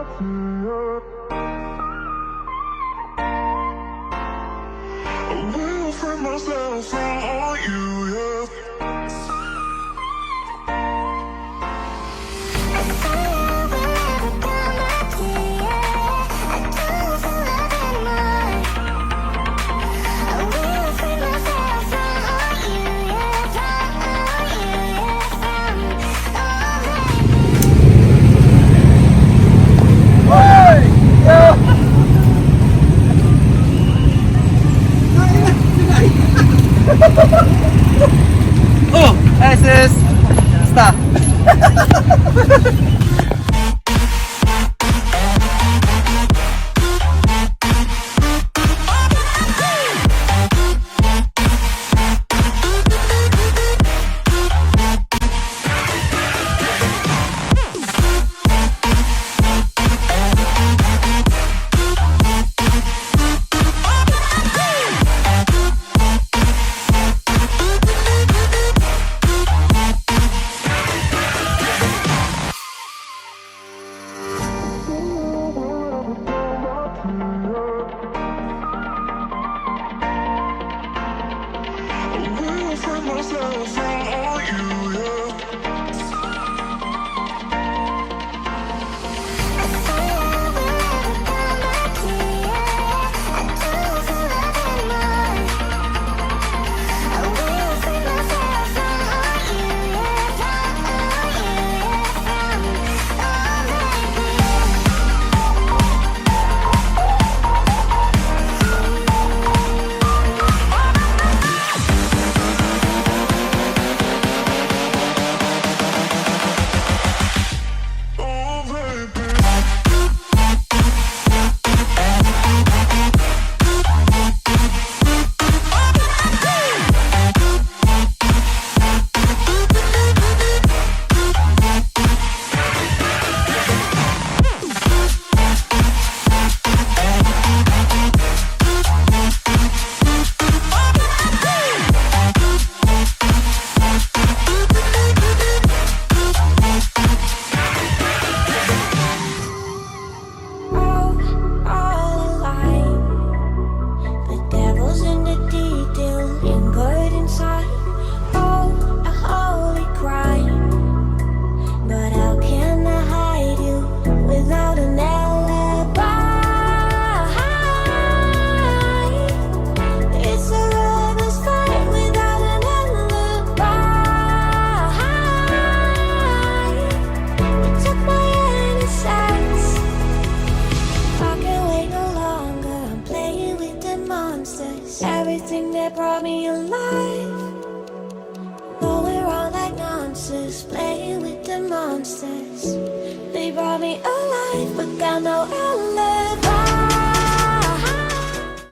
I will free myself from all you, yeah. Oh, SS Star. I will free myself from all you, yeah. Oh, baby. All alive. The devil's in the detail, lingered inside. Oh, a holy crime. But how can I hide you without an alibi? It's a lover's fight without an alibi. You took my innocence. I can't wait no longer. I'm playing with the monsters. Everything that brought me alive. Though we're all like monsters, playing with the monsters. They brought me alive, but got no alibi.